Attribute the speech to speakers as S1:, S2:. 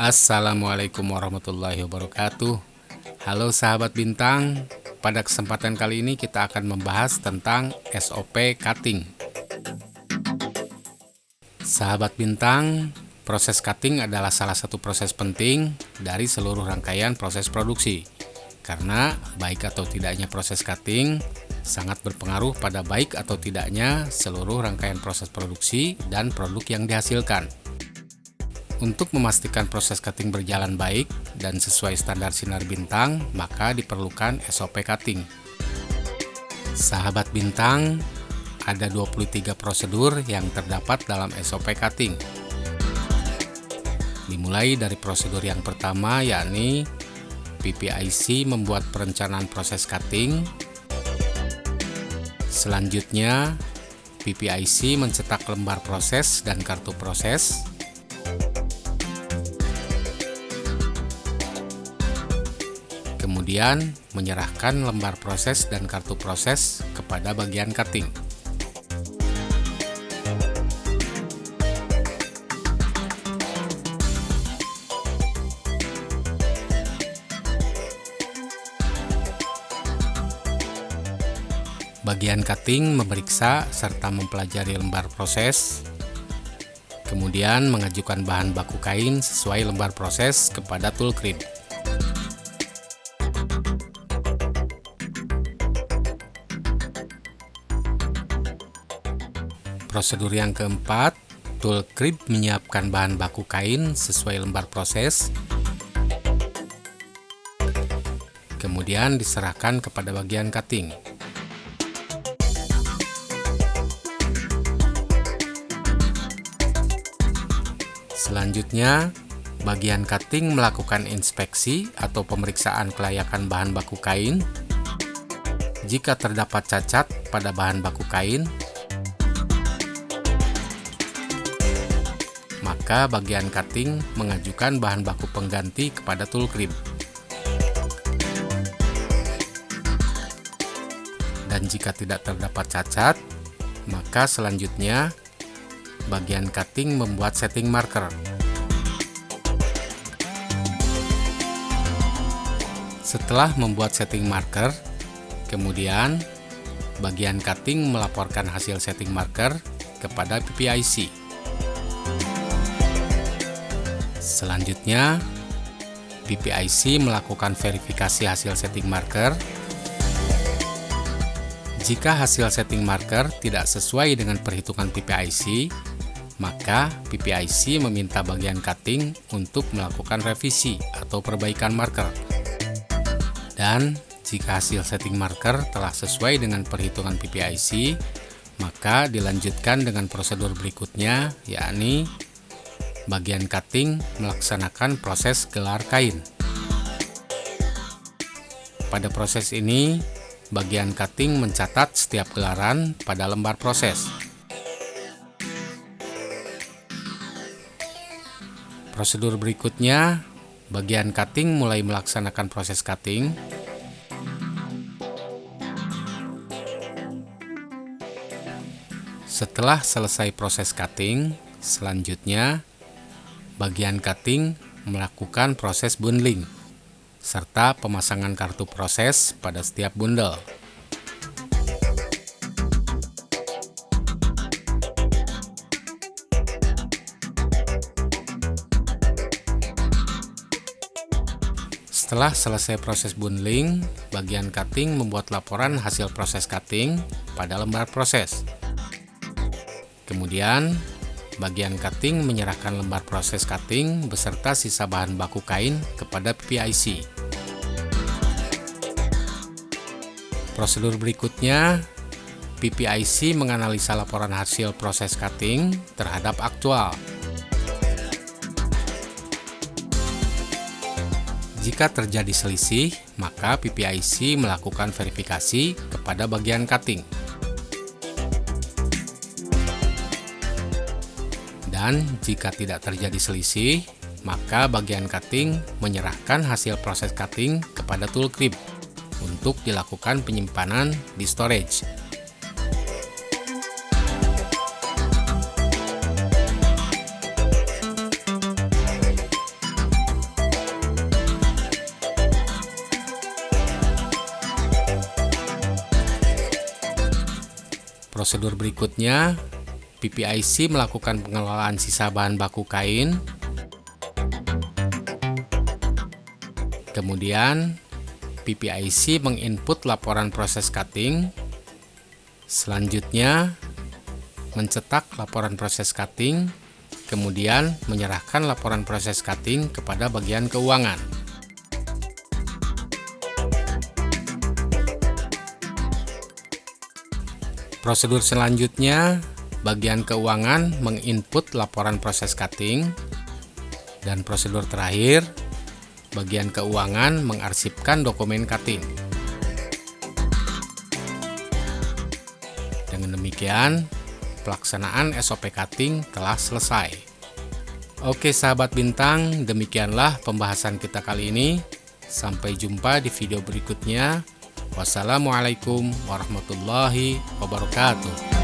S1: Assalamualaikum warahmatullahi wabarakatuh. Halo sahabat bintang, pada kesempatan kali ini kita akan membahas tentang SOP cutting. Sahabat bintang, proses cutting adalah salah satu proses penting dari seluruh rangkaian proses produksi. Karena baik atau tidaknya proses cutting sangat berpengaruh pada baik atau tidaknya seluruh rangkaian proses produksi dan produk yang dihasilkan. Untuk memastikan proses cutting berjalan baik dan sesuai standar sinar bintang, maka diperlukan SOP cutting. Sahabat bintang, ada 23 prosedur yang terdapat dalam SOP cutting. Dimulai dari prosedur yang pertama, yakni PPIC membuat perencanaan proses cutting. Selanjutnya, PPIC mencetak lembar proses dan kartu proses. Kemudian menyerahkan lembar proses dan kartu proses kepada bagian cutting. Bagian cutting memeriksa serta mempelajari lembar proses, kemudian mengajukan bahan baku kain sesuai lembar proses kepada tool crib. Prosedur yang keempat, tool crib menyiapkan bahan baku kain sesuai lembar proses, kemudian diserahkan kepada bagian cutting. Selanjutnya, bagian cutting melakukan inspeksi atau pemeriksaan kelayakan bahan baku kain. Jika terdapat cacat pada bahan baku kain, maka bagian cutting mengajukan bahan baku pengganti kepada tool crib. Dan jika tidak terdapat cacat, maka selanjutnya bagian cutting membuat setting marker. Setelah membuat setting marker, kemudian bagian cutting melaporkan hasil setting marker kepada PPIC. Selanjutnya, PPIC melakukan verifikasi hasil setting marker. Jika hasil setting marker tidak sesuai dengan perhitungan PPIC, maka PPIC meminta bagian cutting untuk melakukan revisi atau perbaikan marker. Dan jika hasil setting marker telah sesuai dengan perhitungan PPIC, maka dilanjutkan dengan prosedur berikutnya, yakni bagian cutting melaksanakan proses gelar kain. Pada proses ini, bagian cutting mencatat setiap gelaran pada lembar proses. Prosedur berikutnya, bagian cutting mulai melaksanakan proses cutting. Setelah selesai proses cutting, selanjutnya bagian cutting melakukan proses bundling serta pemasangan kartu proses pada setiap bundel. Setelah selesai proses bundling, bagian cutting membuat laporan hasil proses cutting pada lembar proses. Kemudian, bagian cutting menyerahkan lembar proses cutting beserta sisa bahan baku kain kepada PPIC. Prosedur berikutnya, PPIC menganalisa laporan hasil proses cutting terhadap aktual. Jika terjadi selisih, maka PPIC melakukan verifikasi kepada bagian cutting. Dan jika tidak terjadi selisih, maka bagian cutting menyerahkan hasil proses cutting kepada tool crib untuk dilakukan penyimpanan di storage. Prosedur berikutnya, PPIC melakukan pengelolaan sisa bahan baku kain. Kemudian, PPIC menginput laporan proses cutting. Selanjutnya, mencetak laporan proses cutting, kemudian menyerahkan laporan proses cutting kepada bagian keuangan. Prosedur selanjutnya, bagian keuangan menginput laporan proses cutting, dan prosedur terakhir, bagian keuangan mengarsipkan dokumen cutting. Dengan demikian, pelaksanaan SOP cutting telah selesai. Oke sahabat bintang, demikianlah pembahasan kita kali ini. Sampai jumpa di video berikutnya. Wassalamualaikum warahmatullahi wabarakatuh.